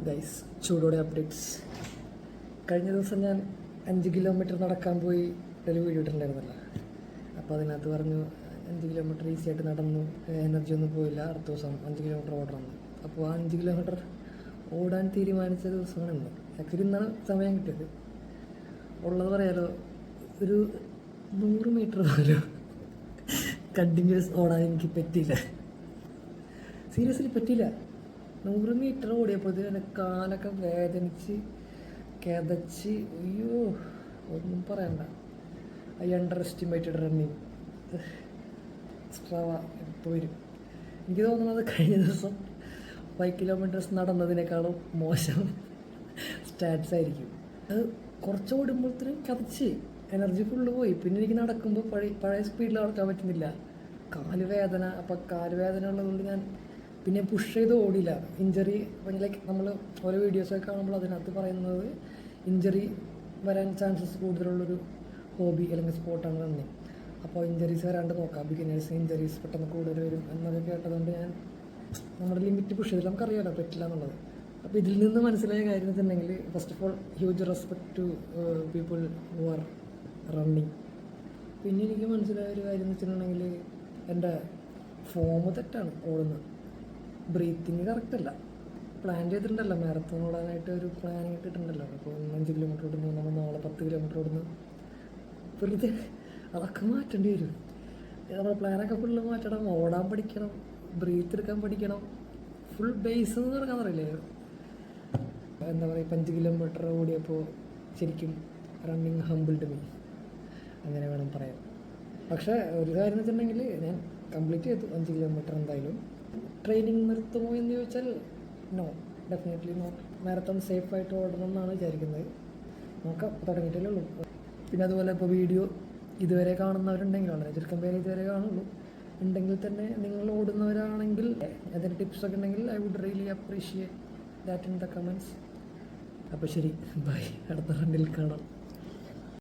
Guys, ചൂടോടെ updates. കഴിഞ്ഞ ദിവസം ഞാൻ 5 കിലോമീറ്റർ നടക്കാൻ പോയി ഒരു വീഡിയോ ഇട്ടിട്ടുണ്ടായിരുന്നല്ലോ. അപ്പോൾ അതിനകത്ത് പറഞ്ഞു 5 കിലോമീറ്റർ ഈസി ആയിട്ട് നടന്നു, എനർജി ഒന്നും പോയില്ല, അടുത്ത ദിവസം 5 കിലോമീറ്റർ ഓടണം. അപ്പോൾ ആ 5 കിലോമീറ്റർ ഓടാൻ തീരുമാനിച്ച ദിവസമാണ് ഇന്ന്. ആക്ച്വലി ഇന്നാണ് സമയം കിട്ടിയത്. ഉള്ളത് പറയാലോ, ഒരു 100 മീറ്റർ പോലും കണ്ടിന്യൂസ് ഓടാൻ എനിക്ക് പറ്റിയില്ല. സീരിയസ്ലി പറ്റിയില്ല. 100 മീറ്റർ ഓടിയപ്പോഴത്തേക്കും എൻ്റെ കാലൊക്കെ വേദനിച്ച് കിതച്ച്, അയ്യോ ഒന്നും പറയണ്ട. I under estimated running extra എപ്പോൾ വരും. എനിക്ക് തോന്നുന്നത് കഴിഞ്ഞ ദിവസം 5 കിലോമീറ്റേഴ്സ് നടന്നതിനേക്കാളും മോശം സ്റ്റാറ്റ്സ് ആയിരിക്കും. അത് കുറച്ച് ഓടുമ്പോഴത്തേനും കിതച്ച് എനർജി ഫുള്ള് പോയി. പിന്നെ എനിക്ക് നടക്കുമ്പോൾ പഴയ സ്പീഡിൽ നടക്കാൻ പറ്റുന്നില്ല. കാലുവേദന. അപ്പോൾ കാലുവേദന ഉള്ളതുകൊണ്ട് ഞാൻ പിന്നെ പുഷ് ചെയ്ത് ഓടില്ല. ഇഞ്ചറി ലൈക്ക് നമ്മൾ ഓരോ വീഡിയോസൊക്കെ കാണുമ്പോൾ അതിനകത്ത് പറയുന്നത് ഇഞ്ചറി വരാൻ ചാൻസസ് കൂടുതലുള്ളൊരു ഹോബി അല്ലെങ്കിൽ സ്പോർട്ടാണ് റണ്ണിങ്. അപ്പോൾ ഇഞ്ചറീസ് വരാണ്ട് നോക്കാം. ബിഗിനേഴ്സ് ഇഞ്ചറീസ് പെട്ടെന്ന് കൂടുതൽ വരും എന്നൊക്കെ കേട്ടതുകൊണ്ട് ഞാൻ നമ്മുടെ ലിമിറ്റ് പുഷ് ചെയ്തില്ല. നമുക്കറിയാമല്ലോ പറ്റില്ല എന്നുള്ളത്. അപ്പോൾ ഇതിൽ നിന്ന് മനസ്സിലായ കാര്യം വെച്ചിട്ടുണ്ടെങ്കിൽ, first of all huge respect to people who are running. പിന്നെ എനിക്ക് മനസ്സിലായ ഒരു കാര്യം എന്ന് വെച്ചിട്ടുണ്ടെങ്കിൽ, എൻ്റെ ഫോം തെറ്റാണ് ഓടുന്നത്. ബ്രീത്തിങ് കറക്റ്റല്ല. പ്ലാൻ ചെയ്തിട്ടുണ്ടല്ലോ മാരത്തോൺ ഓടാനായിട്ട്, ഒരു പ്ലാനിങ് ഇട്ടിട്ടുണ്ടല്ലോ. അപ്പോൾ 5 കിലോമീറ്റർ ഓടുന്നു, നമ്മൾ നാളെ 10 കിലോമീറ്റർ ഓടുന്നു. വെറുതെ അതൊക്കെ മാറ്റേണ്ടി വരും. നമ്മുടെ പ്ലാനൊക്കെ ഫുള്ള് മാറ്റണം, ഓടാൻ പഠിക്കണം, ബ്രീത്ത് എടുക്കാൻ പഠിക്കണം. ഫുൾ ബേസ് എന്ന് പറഞ്ഞാൽ അറിയില്ലേ, എന്താ പറയുക, 5 കിലോമീറ്റർ ഓടിയപ്പോൾ ശരിക്കും റണ്ണിങ് ഹംബിൾഡ് മീ, അങ്ങനെ വേണം പറയാൻ. പക്ഷേ ഒരു കാര്യം എന്ന് വെച്ചിട്ടുണ്ടെങ്കിൽ, ഞാൻ കംപ്ലീറ്റ് ചെയ്തു 5 കിലോമീറ്റർ എന്തായാലും. ട്രെയിനിങ് നിർത്തുമോ എന്ന് ചോദിച്ചാൽ നോ, ഡെഫിനറ്റ്ലി നോ. മാരത്തോൺ സേഫായിട്ട് ഓടണം എന്നാണ് വിചാരിക്കുന്നത്. നോക്കാം, തുടങ്ങിയിട്ടല്ലേ ഉള്ളൂ. പിന്നെ അതുപോലെ ഇപ്പോൾ വീഡിയോ ഇതുവരെ കാണുന്നവരുണ്ടെങ്കിൽ, വളരെ ചുരുക്കം പേര് ഇതുവരെ കാണുള്ളൂ, ഉണ്ടെങ്കിൽ തന്നെ നിങ്ങൾ ഓടുന്നവരാണെങ്കിൽ അതിൻ്റെ ടിപ്സൊക്കെ ഉണ്ടെങ്കിൽ I would really appreciate that in the comments. അപ്പോൾ ശരി, ബൈ. അടുത്ത റണ്ണിൽ കാണാം.